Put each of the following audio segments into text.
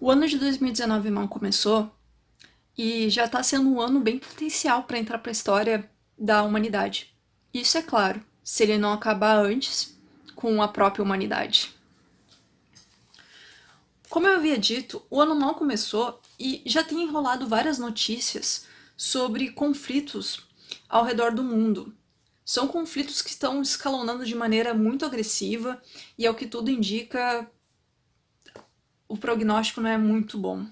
O ano de 2019 mal começou e já está sendo um ano bem potencial para entrar para a história da humanidade. Isso é claro, se ele não acabar antes com a própria humanidade. Como eu havia dito, o ano mal começou e já tem enrolado várias notícias sobre conflitos ao redor do mundo. São conflitos que estão escalonando de maneira muito agressiva e, ao que tudo indica, o prognóstico não é muito bom.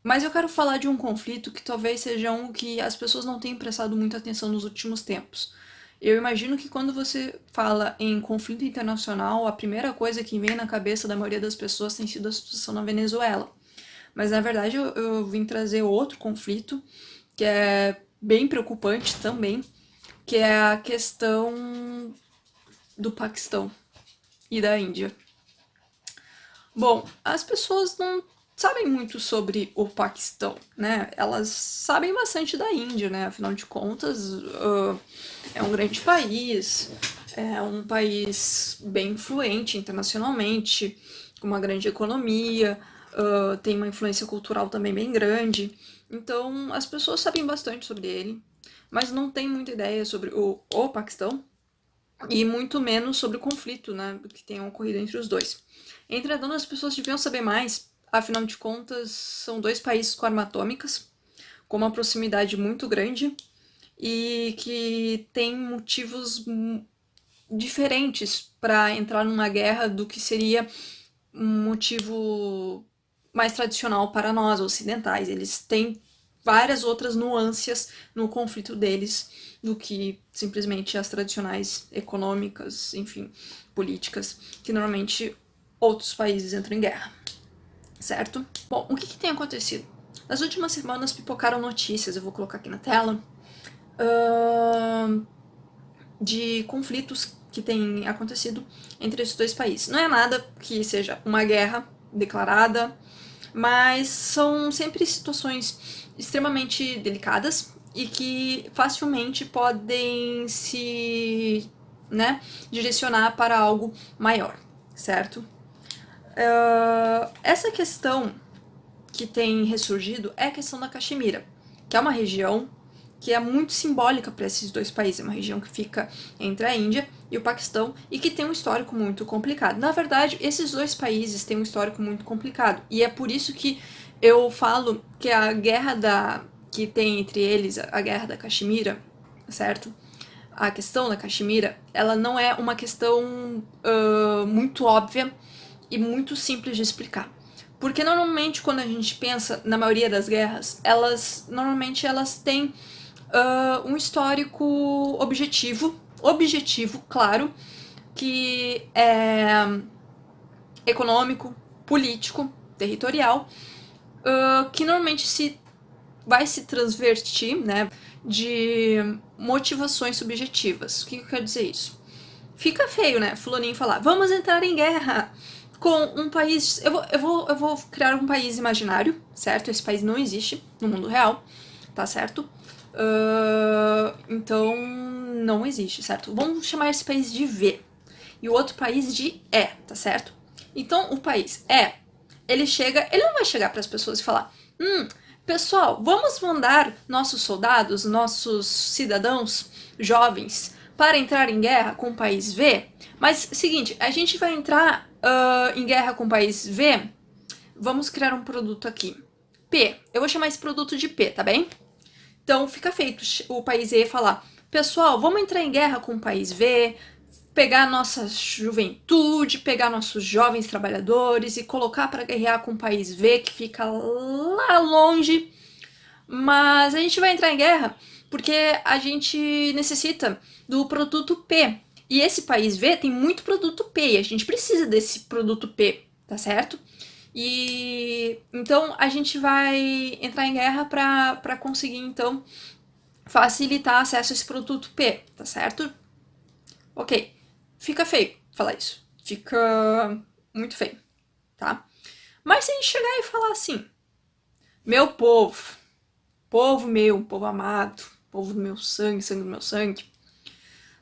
Mas eu quero falar de um conflito que talvez seja um que as pessoas não tenham prestado muita atenção nos últimos tempos. Eu imagino que quando você fala em conflito internacional, a primeira coisa que vem na cabeça da maioria das pessoas tem sido a situação na Venezuela. Mas na verdade eu vim trazer outro conflito que é bem preocupante também, que é a questão do Paquistão e da Índia. Bom, as pessoas não sabem muito sobre o Paquistão, né? Elas sabem bastante da Índia, né? Afinal de contas, é um grande país, é um país bem influente internacionalmente, com uma grande economia, tem uma influência cultural também bem grande. Então, as pessoas sabem bastante sobre ele, mas não têm muita ideia sobre o Paquistão, e muito menos sobre o conflito, né, que tenha ocorrido entre os dois. Entretanto, as pessoas deviam saber mais, afinal de contas, são dois países com armas atômicas, com uma proximidade muito grande e que têm motivos diferentes para entrar numa guerra do que seria um motivo mais tradicional para nós ocidentais. Eles têm várias outras nuances no conflito deles do que simplesmente as tradicionais econômicas, enfim, políticas, que normalmente outros países entram em guerra, certo? Bom, o que tem acontecido? Nas últimas semanas pipocaram notícias, eu vou colocar aqui na tela, de conflitos que têm acontecido entre esses dois países. Não é nada que seja uma guerra declarada, mas são sempre situações extremamente delicadas e que facilmente podem se, né, direcionar para algo maior, certo? Essa questão que tem ressurgido é a questão da Caxemira, que é uma região que é muito simbólica para esses dois países. É uma região que fica entre a Índia e o Paquistão e que tem um histórico muito complicado. Na verdade, esses dois países têm um histórico muito complicado e é por isso que eu falo que a guerra que tem entre eles, a guerra da Caxemira, certo? A questão da Caxemira, ela não é uma questão muito óbvia e muito simples de explicar. Porque normalmente quando a gente pensa na maioria das guerras, elas têm um histórico objetivo, claro, que é econômico, político, territorial, que normalmente vai se transvertir, né, de motivações subjetivas. O que eu quero dizer isso? Fica feio, né, fulaninho falar, vamos entrar em guerra com um país... Eu vou criar um país imaginário, certo? Esse país não existe no mundo real, tá certo? Então, não existe, certo? Vamos chamar esse país de V e o outro país de E, tá certo? Então, o país E, ele não vai chegar para as pessoas e falar: pessoal, vamos mandar nossos soldados, nossos cidadãos jovens para entrar em guerra com o país V. Mas, seguinte, a gente vai entrar em guerra com o país V, vamos criar um produto aqui. P, eu vou chamar esse produto de P, tá bem? Então fica feito o país E falar: pessoal, vamos entrar em guerra com o país V, pegar nossa juventude, pegar nossos jovens trabalhadores e colocar para guerrear com o país V, que fica lá longe. Mas a gente vai entrar em guerra porque a gente necessita do produto P. E esse país V tem muito produto P e a gente precisa desse produto P, tá certo? E então a gente vai entrar em guerra para conseguir então facilitar acesso a esse produto P, tá certo? Ok, fica feio falar isso, fica muito feio, tá? Mas se a gente chegar e falar assim: meu povo, povo meu, povo amado, povo do meu sangue, sangue do meu sangue,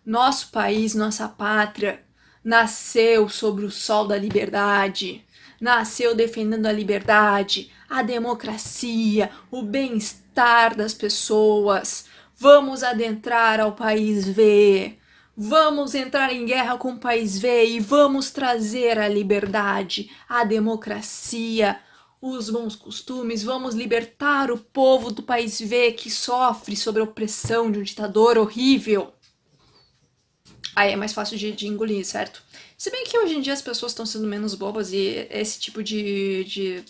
nosso país, nossa pátria nasceu sobre o sol da liberdade, nasceu defendendo a liberdade, a democracia, o bem-estar das pessoas. Vamos adentrar ao país V. Vamos entrar em guerra com o país V e vamos trazer a liberdade, a democracia, os bons costumes, vamos libertar o povo do país V que sofre sob a opressão de um ditador horrível. Aí é mais fácil de engolir, certo? Se bem que hoje em dia as pessoas estão sendo menos bobas e esse tipo de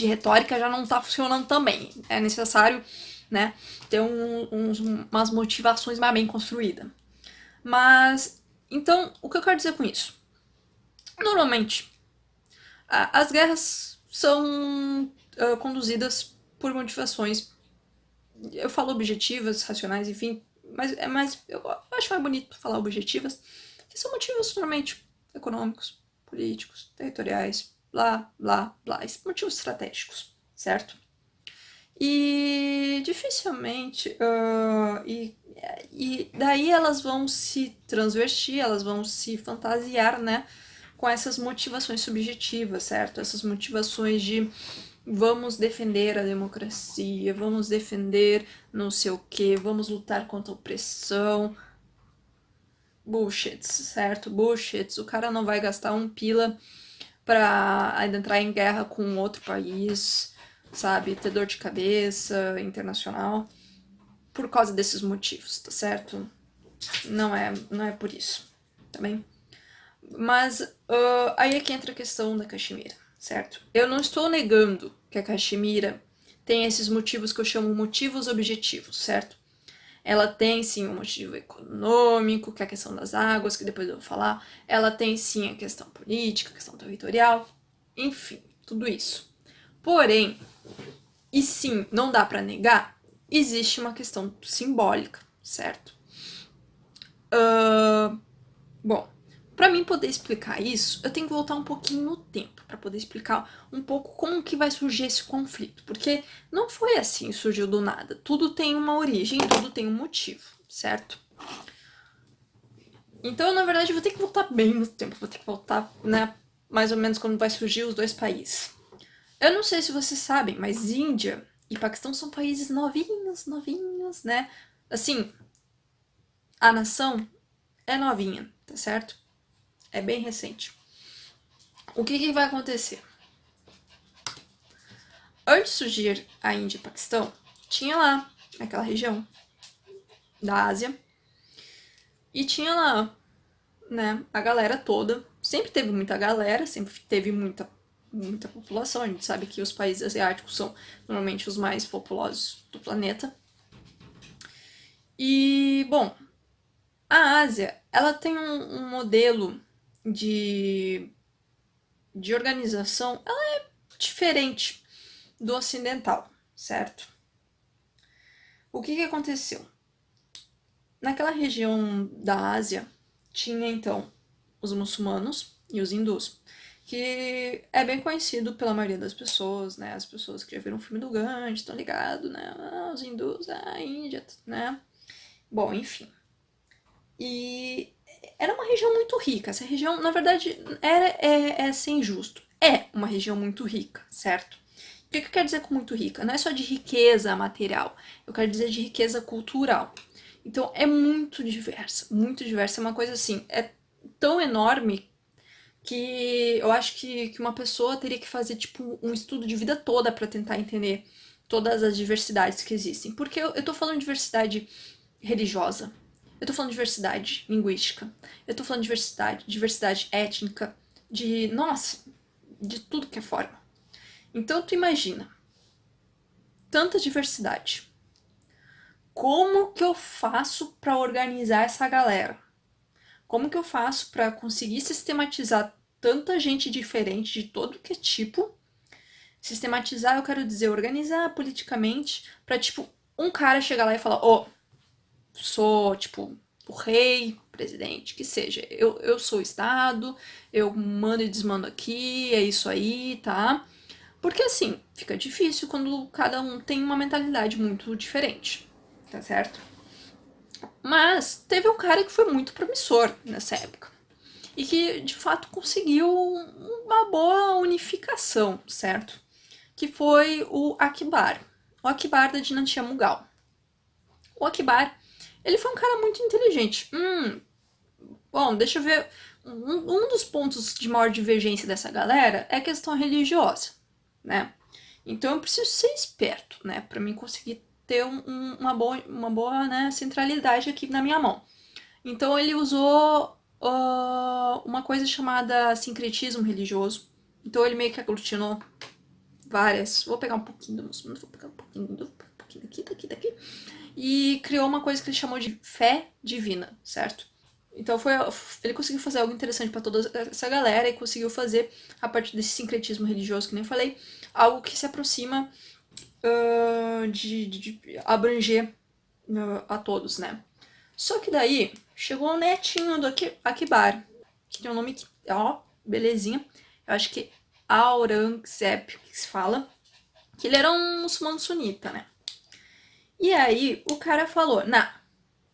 retórica já não tá funcionando também. É necessário, né, ter umas motivações mais bem construídas. Mas, então, o que eu quero dizer com isso? Normalmente, as guerras são conduzidas por motivações, eu falo objetivas, racionais, enfim, mas eu acho mais bonito falar objetivas, que são motivos normalmente econômicos, políticos, territoriais, blá, blá, blá, motivos estratégicos, certo? E dificilmente, e daí elas vão se transvestir, elas vão se fantasiar, né, com essas motivações subjetivas, certo? Essas motivações de vamos defender a democracia, vamos defender não sei o que, vamos lutar contra a opressão. Bullshits, certo? Bullshits. O cara não vai gastar um pila pra entrar em guerra com outro país, sabe? Ter dor de cabeça internacional por causa desses motivos, tá certo? Não é por isso, tá bem? Mas aí é que entra a questão da Caxemira, certo? Eu não estou negando que a Caxemira tem esses motivos que eu chamo motivos objetivos, certo? Ela tem sim um motivo econômico, que é a questão das águas, que depois eu vou falar. Ela tem sim a questão política, a questão territorial, enfim, tudo isso. Porém, e sim, não dá para negar, existe uma questão simbólica, certo? Bom, para mim poder explicar isso, eu tenho que voltar um pouquinho no tempo para poder explicar um pouco como que vai surgir esse conflito, porque não foi assim, surgiu do nada. Tudo tem uma origem, tudo tem um motivo, certo? Então, na verdade, eu vou ter que voltar bem no tempo, vou ter que voltar, né, mais ou menos quando vai surgir os dois países. Eu não sei se vocês sabem, mas Índia e Paquistão são países novinhos, novinhos, né? Assim, a nação é novinha, tá certo? É bem recente. O que vai acontecer? Antes de surgir a Índia e o Paquistão, tinha lá, naquela região da Ásia, e tinha lá, né, a galera toda. Sempre teve muita galera, sempre teve muita população. A gente sabe que os países asiáticos são normalmente os mais populosos do planeta. E, bom, a Ásia, ela tem um modelo de organização, ela é diferente do ocidental, certo? O que aconteceu? Naquela região da Ásia, tinha então os muçulmanos e os hindus, que é bem conhecido pela maioria das pessoas, né? As pessoas que já viram o filme do Gandhi estão ligados, né? Os hindus, a Índia, né? Bom, enfim. E era uma região muito rica. Essa região, na verdade, é ser injusto. É uma região muito rica, certo? O que eu quero dizer com muito rica? Não é só de riqueza material, eu quero dizer de riqueza cultural. Então é muito diversa, muito diversa. É uma coisa assim, é tão enorme que eu acho que uma pessoa teria que fazer tipo um estudo de vida toda para tentar entender todas as diversidades que existem. Porque eu tô falando de diversidade religiosa, eu tô falando de diversidade linguística, eu tô falando de diversidade étnica, de, nossa, de tudo que é forma. Então tu imagina, tanta diversidade. Como que eu faço para organizar essa galera? Como que eu faço para conseguir sistematizar tanta gente diferente de todo que é tipo? Sistematizar, eu quero dizer, organizar politicamente para tipo um cara chegar lá e falar: "Ó, sou, tipo, o rei, presidente, que seja. Eu sou o Estado, eu mando e desmando aqui, é isso aí, tá?" Porque assim, fica difícil quando cada um tem uma mentalidade muito diferente, tá certo? Mas teve um cara que foi muito promissor nessa época. e que de fato conseguiu uma boa unificação, certo? Que foi o Akbar. O Akbar da dinastia Mughal. O Akbar, ele foi um cara muito inteligente. Bom, deixa eu ver. Um dos pontos de maior divergência dessa galera é a questão religiosa, né? Então eu preciso ser esperto, né? Pra mim conseguir ter uma boa né, centralidade aqui na minha mão. Então ele usou uma coisa chamada sincretismo religioso. Então ele meio que aglutinou várias. Vou pegar um pouquinho do muçulmano, vou pegar um pouquinho daqui. E criou uma coisa que ele chamou de fé divina, certo? Então ele conseguiu fazer algo interessante para toda essa galera e conseguiu fazer, a partir desse sincretismo religioso que nem falei, algo que se aproxima de abranger a todos, né? Só que daí chegou o netinho do Akbar, que tem um nome que, ó, belezinha. Eu acho que Aurangzeb, que se fala, que ele era um muçulmano sunita, né? E aí o cara falou,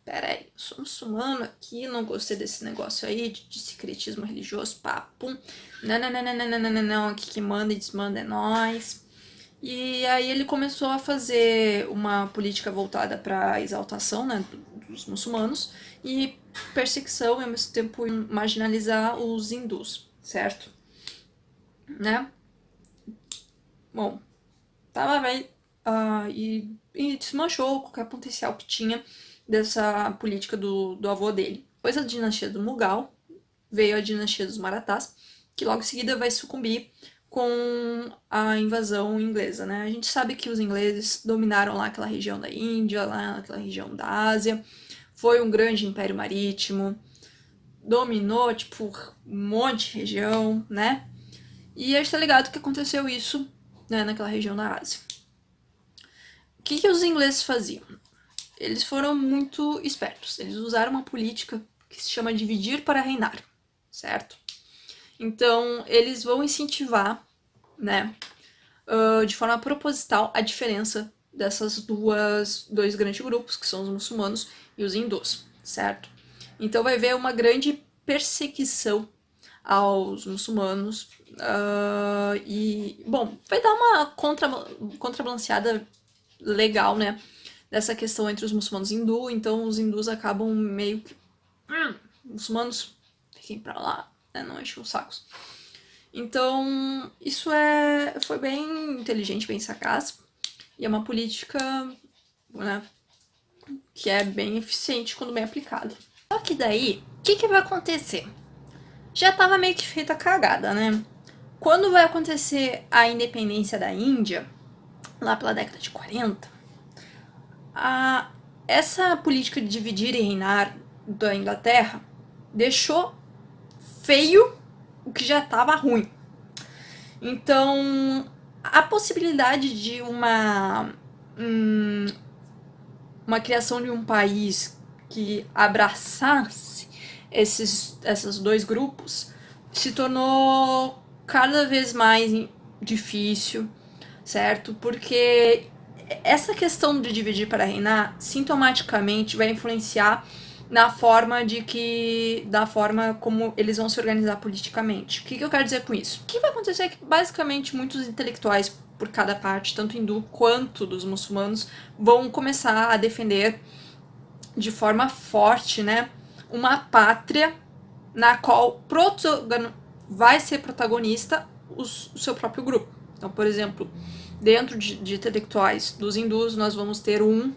peraí, eu sou muçulmano aqui, não gostei desse negócio aí de secretismo religioso, papo. Não, aqui que manda e desmanda é nós. E aí ele começou a fazer uma política voltada para a exaltação, né, dos muçulmanos e perseguição e ao mesmo tempo marginalizar os hindus, certo? Né? Bom, tava velho e desmanchou qualquer potencial que tinha dessa política do avô dele. Depois da dinastia do Mughal, veio a dinastia dos Marathás, que logo em seguida vai sucumbir com a invasão inglesa, né? A gente sabe que os ingleses dominaram lá aquela região da Índia, lá aquela região da Ásia, foi um grande império marítimo, dominou, tipo, um monte de região, né? E a gente tá ligado que aconteceu isso, né, naquela região da Ásia. O que os ingleses faziam? Eles foram muito espertos. Eles usaram uma política que se chama dividir para reinar, certo? Então, eles vão incentivar, né, de forma proposital, a diferença dessas dois grandes grupos, que são os muçulmanos e os hindus, certo? Então, vai haver uma grande perseguição aos muçulmanos e, bom, vai dar uma contrabalanceada legal, né, dessa questão entre os muçulmanos e hindu, então os hindus acabam meio que muçulmanos fiquem pra lá, né, não enchem os sacos. Então, isso foi bem inteligente, bem sagaz, e é uma política, né, que é bem eficiente quando bem aplicada. Só que daí, o que vai acontecer? Já tava meio que feita a cagada, né? Quando vai acontecer a independência da Índia, lá pela década de 40, essa política de dividir e reinar da Inglaterra deixou feio o que já estava ruim. Então, a possibilidade de uma criação de um país que abraçasse esses dois grupos se tornou cada vez mais difícil, certo? Porque essa questão de dividir para reinar sintomaticamente vai influenciar da forma como eles vão se organizar politicamente. O que eu quero dizer com isso? O que vai acontecer é que basicamente muitos intelectuais por cada parte, tanto hindu quanto dos muçulmanos, vão começar a defender de forma forte, né, uma pátria na qual vai ser protagonista o seu próprio grupo. Então, por exemplo, dentro de intelectuais dos hindus, nós vamos ter o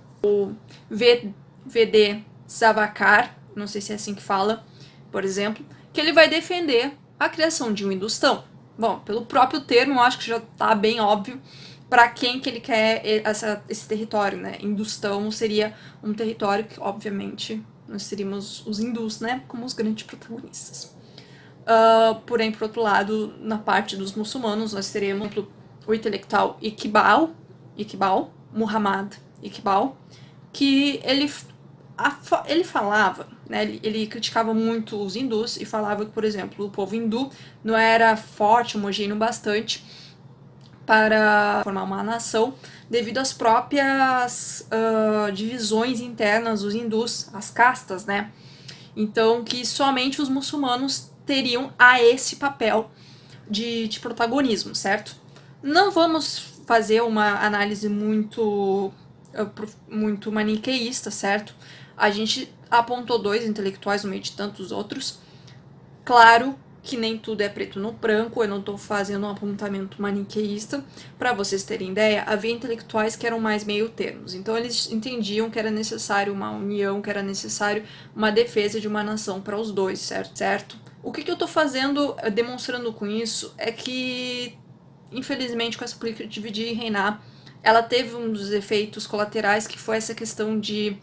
V.D. Savarkar, não sei se é assim que fala, por exemplo, que ele vai defender a criação de um hindustão. Bom, pelo próprio termo, eu acho que já está bem óbvio para quem que ele quer esse território, né? Hindustão seria um território que, obviamente, nós seríamos os hindus, né? Como os grandes protagonistas. Porém, por outro lado, na parte dos muçulmanos, nós teremos o intelectual Iqbal, Muhammad Iqbal, que ele falava, né, ele criticava muito os hindus e falava que, por exemplo, o povo hindu não era forte, homogêneo bastante para formar uma nação devido às próprias divisões internas dos hindus, as castas, né? Então, que somente os muçulmanos teriam a esse papel de protagonismo, certo? Não vamos fazer uma análise muito maniqueísta, certo? A gente apontou 2 intelectuais no meio de tantos outros. Claro que nem tudo é preto no branco, eu não estou fazendo um apontamento maniqueísta. Para vocês terem ideia, havia intelectuais que eram mais meio termos. Então eles entendiam que era necessário uma união, que era necessário uma defesa de uma nação para os dois, certo? O que eu estou fazendo, demonstrando com isso, é que, infelizmente, com essa política de dividir e reinar, ela teve um dos efeitos colaterais, que foi essa questão de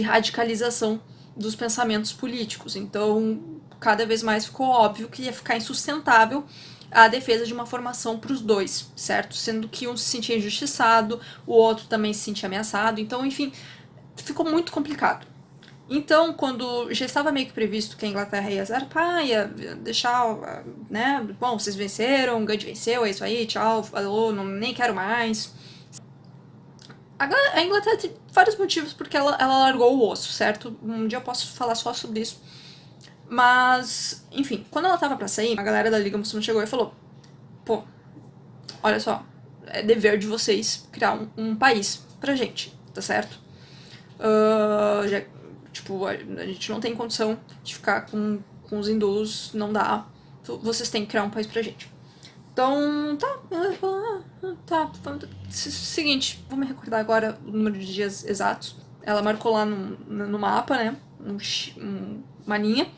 radicalização dos pensamentos políticos. Então, cada vez mais ficou óbvio que ia ficar insustentável a defesa de uma formação para os dois, certo? Sendo que um se sentia injustiçado, o outro também se sentia ameaçado. Então, enfim, ficou muito complicado. Então, quando já estava meio que previsto que a Inglaterra ia zarpar, ia deixar, né? Bom, vocês venceram, o Gandhi venceu, é isso aí, tchau, falou, não, nem quero mais. A Inglaterra tem vários motivos porque ela largou o osso, certo? Um dia eu posso falar só sobre isso. Mas, enfim, quando ela tava pra sair, a galera da Liga Muçulmana chegou e falou: pô, olha só, é dever de vocês criar um país pra gente, tá certo? Tipo, a gente não tem condição de ficar com os hindus, não dá. Vocês têm que criar um país pra gente. Então, tá. Seguinte, vou me recordar agora o número de dias exatos. Ela marcou lá no mapa, né? Uma linha.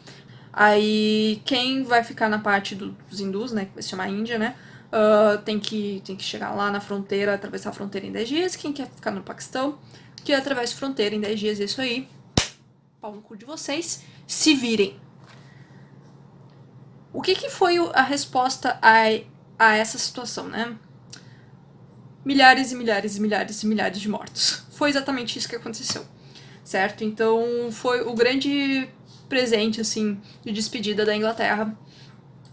Aí, quem vai ficar na parte dos hindus, né? Que vai se chamar Índia, né? Tem que chegar lá na fronteira, atravessar a fronteira em 10 dias. Quem quer ficar no Paquistão, que atravessa a fronteira em 10 dias, é isso aí. Pau no cu de vocês. Se virem. O que foi a resposta a essa situação, né? Milhares e milhares e milhares e milhares de mortos. Foi exatamente isso que aconteceu, certo? Então foi o grande presente, assim, de despedida da Inglaterra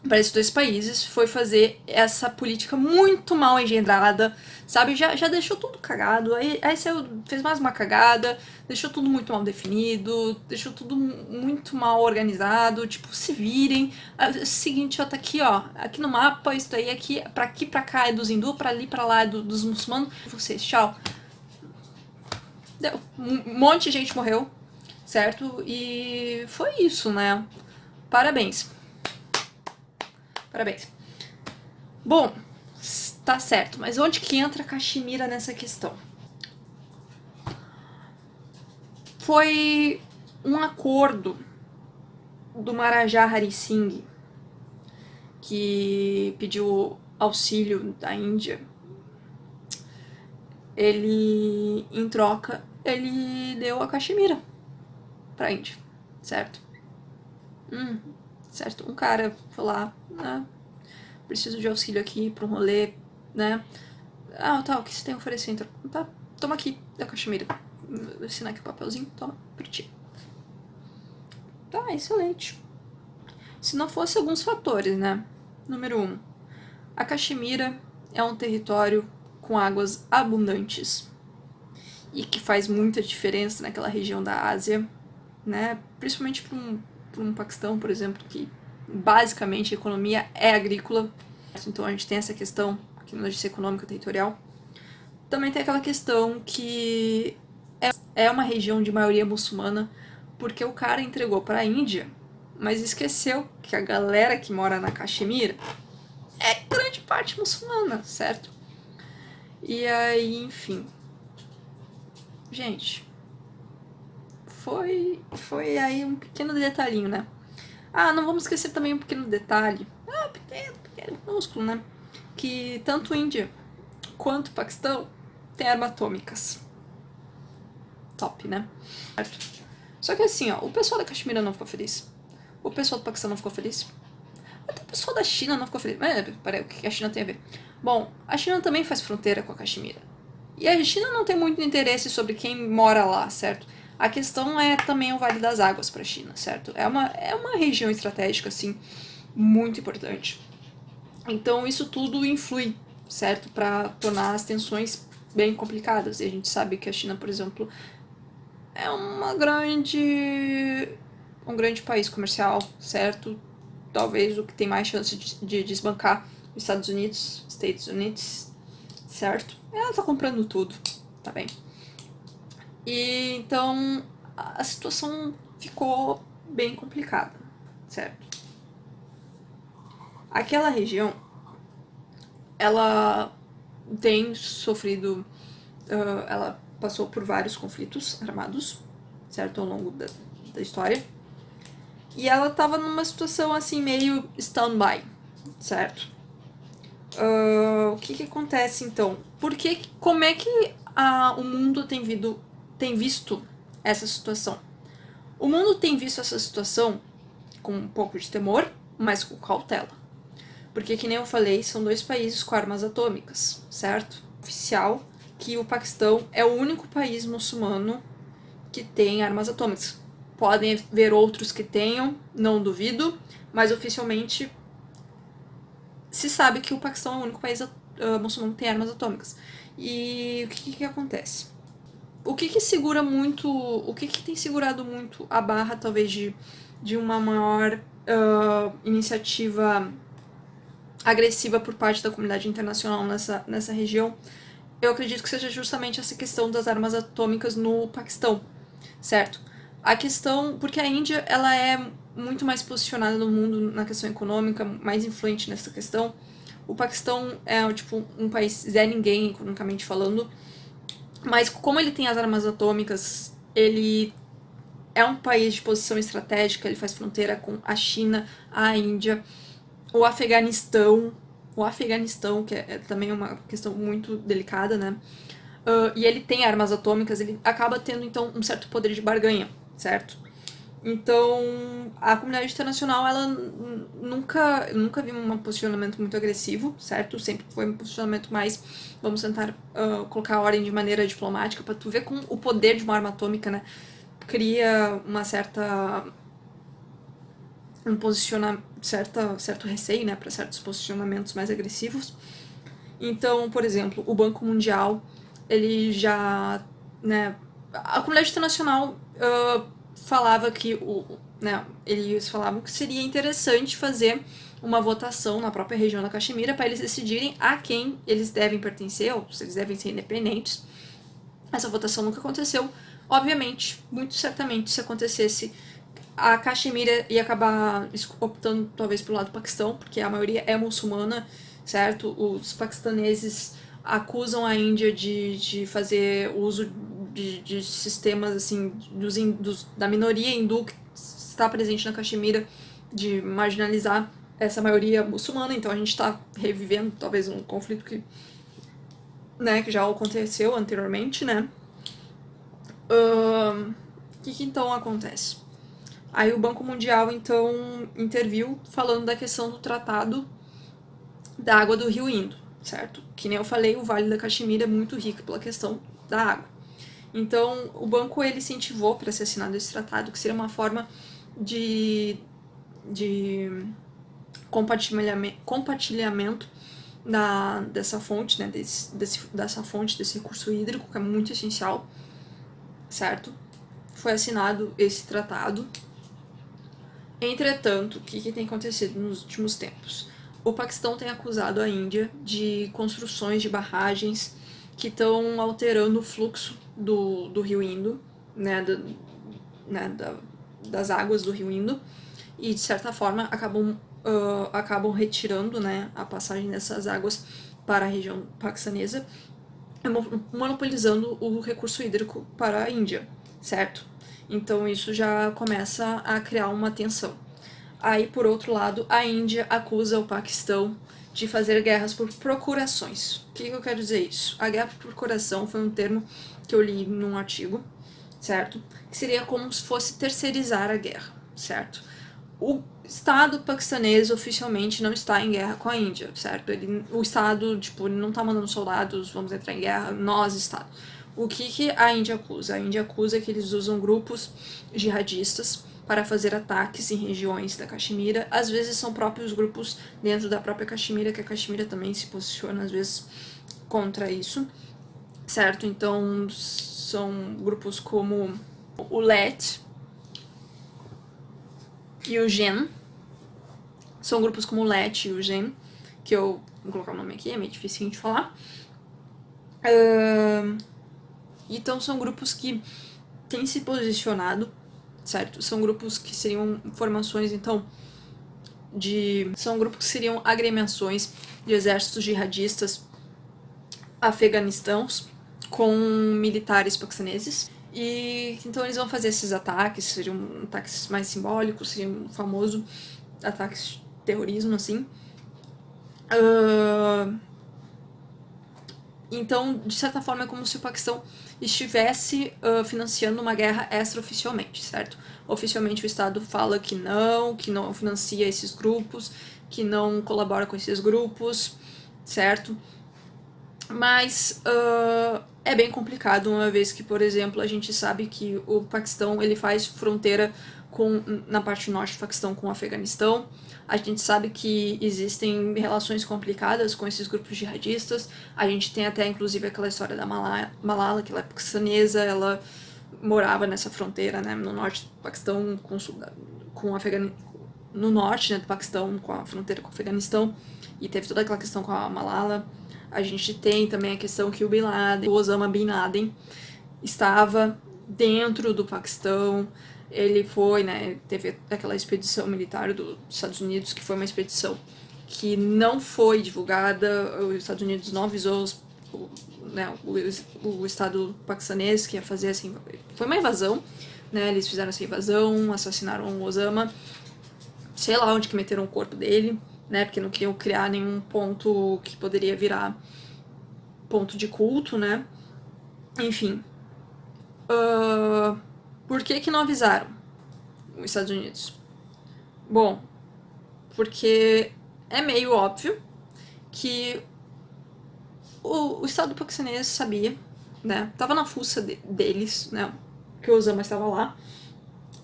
para esses dois países, foi fazer essa política muito mal engendrada, sabe? Já deixou tudo cagado, aí fez mais uma cagada, deixou tudo muito mal definido, deixou tudo muito mal organizado, tipo, se virem. Seguinte, ó, tá aqui, ó, aqui no mapa, isso daí aqui pra cá é dos hindus, pra ali, pra lá é dos muçulmanos. Vocês, tchau. Deu. Um monte de gente morreu, certo? E foi isso, né? Parabéns. Parabéns. Bom, tá certo, mas onde que entra Caxemira nessa questão? Foi um acordo do Maharaja Hari Singh, que pediu auxílio da Índia. Ele, em troca, ele deu a Caxemira pra Índia, certo? Certo? Um cara foi lá, né? Preciso de auxílio aqui pra um rolê, né? Ah, tá, o que você tem a oferecer então? Tá, toma aqui, da Caxemira. Vou assinar aqui o papelzinho, toma, pra ti. Tá, excelente. Se não fosse alguns fatores, né? Número 1. A Caxemira é um território com águas abundantes e que faz muita diferença naquela região da Ásia, né? Principalmente para um Paquistão, por exemplo, que basicamente a economia é agrícola. Então a gente tem essa questão aqui na justiça econômica territorial. Também tem aquela questão que é uma região de maioria muçulmana, porque o cara entregou para a Índia, mas esqueceu que a galera que mora na Caxemira é grande parte muçulmana, certo? E aí, enfim. Gente, foi aí um pequeno detalhinho, né? Ah, não vamos esquecer também um pequeno detalhe. Pequeno, minúsculo, né? Que tanto Índia quanto Paquistão tem armas atômicas. Top, né? Só que assim, ó, o pessoal da Caxemira não ficou feliz. O pessoal do Paquistão não ficou feliz. Até o pessoal da China não ficou feliz. Peraí, o que a China tem a ver? Bom, a China também faz fronteira com a Caxemira. E a China não tem muito interesse sobre quem mora lá, certo? A questão é também o Vale das Águas para a China, certo? É uma região estratégica, assim, muito importante. Então isso tudo influi, certo? Para tornar as tensões bem complicadas. E a gente sabe que a China, por exemplo, é uma grande um grande país comercial, certo? Talvez o que tem mais chance de desbancar os Estados Unidos, certo? Ela tá comprando tudo, tá bem? E então a situação ficou bem complicada, certo? Aquela região, ela tem sofrido, ela passou por vários conflitos armados, certo, ao longo da história. E ela tava numa situação assim meio stand-by, certo? O que acontece então? Como é que o mundo tem visto essa situação? O mundo tem visto essa situação com um pouco de temor, mas com cautela. Porque, que nem eu falei, são dois países com armas atômicas, certo? Oficial que o Paquistão é o único país muçulmano que tem armas atômicas. Podem haver outros que tenham, não duvido, mas oficialmente se sabe que o Paquistão é o único país muçulmano que tem armas atômicas. E o que acontece? O que segura muito, o que tem segurado muito a barra, talvez, de uma maior iniciativa agressiva por parte da comunidade internacional nessa região, eu acredito que seja justamente essa questão das armas atômicas no Paquistão, certo? A questão, porque a Índia, ela é muito mais posicionada no mundo na questão econômica, mais influente nessa questão. O Paquistão é, tipo, um país Zé Ninguém, economicamente falando, mas como ele tem as armas atômicas, ele é um país de posição estratégica, ele faz fronteira com a China, a Índia, o Afeganistão, que é também uma questão muito delicada, né? E ele tem armas atômicas, ele acaba tendo, então, um certo poder de barganha, certo? Então, a comunidade internacional, ela nunca viu um posicionamento muito agressivo, certo? Sempre foi um posicionamento mais, vamos tentar colocar a ordem de maneira diplomática, pra tu ver como o poder de uma arma atômica, né, cria uma certa certo receio, né, para certos posicionamentos mais agressivos. Então, por exemplo, o Banco Mundial, ele já, né, a comunidade internacional falava que eles falavam que seria interessante fazer uma votação na própria região da Caxemira para eles decidirem a quem eles devem pertencer, ou se eles devem ser independentes. Essa votação nunca aconteceu. Obviamente, muito certamente, se acontecesse, a Caxemira ia acabar optando talvez pelo lado do Paquistão, porque a maioria é muçulmana, certo? Os paquistaneses acusam a Índia de fazer uso de sistemas assim da minoria hindu que está presente na Caxemira, de marginalizar essa maioria muçulmana. Então a gente está revivendo talvez um conflito que já aconteceu anteriormente, né? O que então acontece? Aí o Banco Mundial, então, interviu falando da questão do tratado da água do rio Indo, certo? Que nem eu falei, o Vale da Caxemira é muito rico pela questão da água. Então, o banco, ele incentivou para ser assinado esse tratado, que seria uma forma de compartilhamento dessa fonte, né, dessa fonte, desse recurso hídrico, que é muito essencial, certo? Foi assinado esse tratado. Entretanto, o que tem acontecido nos últimos tempos? O Paquistão tem acusado a Índia de construções de barragens que estão alterando o fluxo do rio Indo, né, das águas do rio Indo, e de certa forma acabam retirando, né, a passagem dessas águas para a região paquistanesa, monopolizando o recurso hídrico para a Índia, certo? Então isso já começa a criar uma tensão. Aí, por outro lado, a Índia acusa o Paquistão de fazer guerras por procurações. O que eu quero dizer isso? A guerra por procuração foi um termo que eu li num artigo, certo? Que seria como se fosse terceirizar a guerra, certo? O Estado paquistanês oficialmente não está em guerra com a Índia, certo? O Estado, ele não está mandando soldados, vamos entrar em guerra, nós, Estado. O que a Índia acusa? A Índia acusa que eles usam grupos jihadistas para fazer ataques em regiões da Caxemira. Às vezes são próprios grupos dentro da própria Caxemira, que a Caxemira também se posiciona, às vezes, contra isso, certo? Então, são grupos como o LET, e o GEN. São grupos como o LET e o GEN, que eu vou colocar o nome aqui, é meio difícil de falar. Então são grupos que têm se posicionado, certo? São grupos que seriam formações, então, são grupos que seriam agremiações de exércitos jihadistas afeganistãos com militares paquistaneses. E então eles vão fazer esses ataques, seriam ataques mais simbólicos, seria um famoso ataques de terrorismo, assim. Então, de certa forma, é como se o Paquistão estivesse financiando uma guerra extraoficialmente, certo? Oficialmente o Estado fala que não financia esses grupos, que não colabora com esses grupos, certo? Mas é bem complicado, uma vez que, por exemplo, a gente sabe que o Paquistão ele faz fronteira na parte norte do Paquistão com o Afeganistão. A gente sabe que existem relações complicadas com esses grupos jihadistas. A gente tem até, inclusive, aquela história da Malala, que ela é paquistanesa, ela morava nessa fronteira, né, no norte do Paquistão com o Afeganistão, no norte, né, do Paquistão, com a fronteira com o Afeganistão, e teve toda aquela questão com a Malala. A gente tem também a questão que o Osama Bin Laden, estava dentro do Paquistão. Ele foi, né, teve aquela expedição militar dos Estados Unidos, que foi uma expedição que não foi divulgada. Os Estados Unidos não avisou o Estado paquistanês que ia fazer assim. Foi uma invasão, né? Eles fizeram essa invasão, assassinaram o Osama, sei lá onde que meteram o corpo dele, né? Porque não queriam criar nenhum ponto que poderia virar ponto de culto, né? Enfim. Por que não avisaram os Estados Unidos? Bom, porque é meio óbvio que o Estado paquistanês sabia, né? Tava na fuça deles, né? Que o Osama estava lá.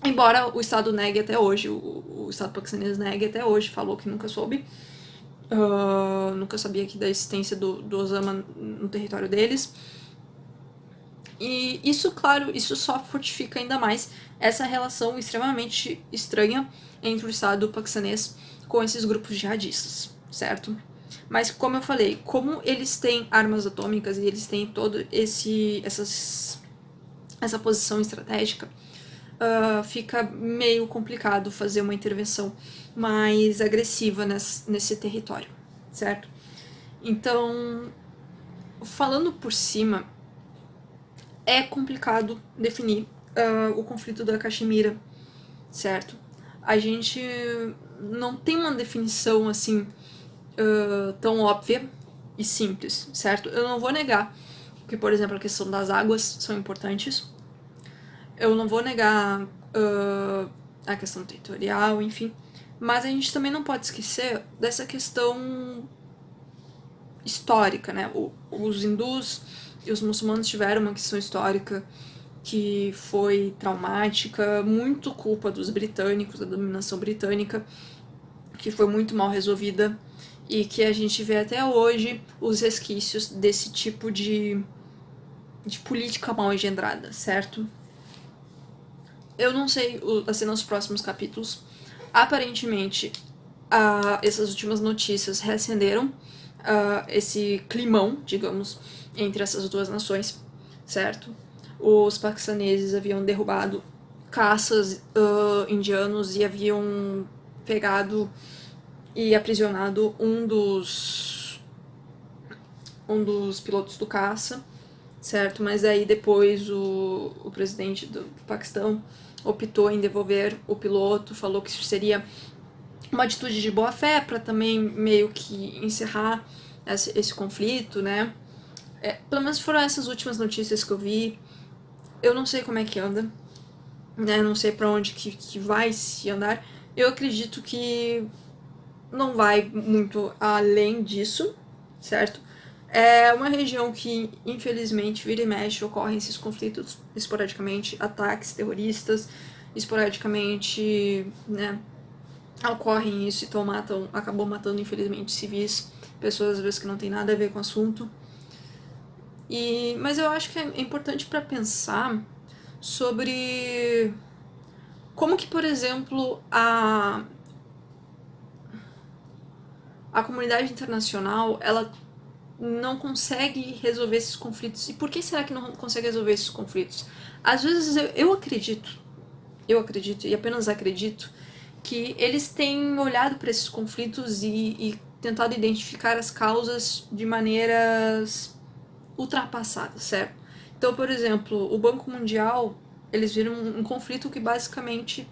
Embora o Estado negue até hoje, o Estado paquistanês negue até hoje, falou que nunca soube. Nunca sabia aqui da existência do Osama no território deles. E isso, claro, isso só fortifica ainda mais essa relação extremamente estranha entre o Estado paquistanês com esses grupos jihadistas, certo? Mas, como eu falei, como eles têm armas atômicas e eles têm todo essa posição estratégica, fica meio complicado fazer uma intervenção mais agressiva nesse território, certo? Então, falando por cima, é complicado definir o conflito da Caxemira, certo? A gente não tem uma definição assim tão óbvia e simples, certo? Eu não vou negar que, por exemplo, a questão das águas são importantes. Eu não vou negar a questão territorial, enfim. Mas a gente também não pode esquecer dessa questão histórica, né? Os hindus e os muçulmanos tiveram uma questão histórica que foi traumática, muito culpa dos britânicos, da dominação britânica, que foi muito mal resolvida e que a gente vê até hoje os resquícios desse tipo de política mal engendrada, certo? Eu não sei, assim, nos próximos capítulos, aparentemente, essas últimas notícias reacenderam esse climão, digamos, entre essas duas nações, certo? Os paquistaneses haviam derrubado caças indianos e haviam pegado e aprisionado um dos pilotos do caça, certo? Mas aí depois o presidente do Paquistão optou em devolver o piloto, falou que isso seria uma atitude de boa fé para também meio que encerrar esse conflito, né? Pelo menos foram essas últimas notícias que eu vi. Eu não sei como é que anda, né? Não sei para onde que vai se andar. Eu acredito que não vai muito além disso, certo? É uma região que, infelizmente, vira e mexe, ocorrem esses conflitos esporadicamente, ataques terroristas, esporadicamente, né, ocorrem isso, então acabam matando, infelizmente, civis, pessoas às vezes que não tem nada a ver com o assunto. Mas eu acho que é importante para pensar sobre Como que, por exemplo, a comunidade internacional, ela não consegue resolver esses conflitos. E por que será que não consegue resolver esses conflitos? Às vezes eu acredito, e apenas acredito, que eles têm olhado para esses conflitos e tentado identificar as causas de maneiras ultrapassadas, certo? Então, por exemplo, o Banco Mundial, eles viram um conflito que basicamente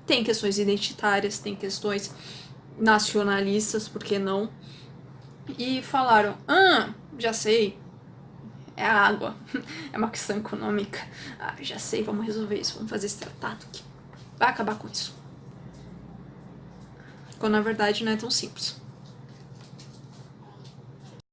tem questões identitárias, tem questões nacionalistas, por que não? E falaram, já sei, é a água, é uma questão econômica. Ah, já sei, vamos resolver isso, vamos fazer esse tratado que vai acabar com isso. Quando na verdade não é tão simples.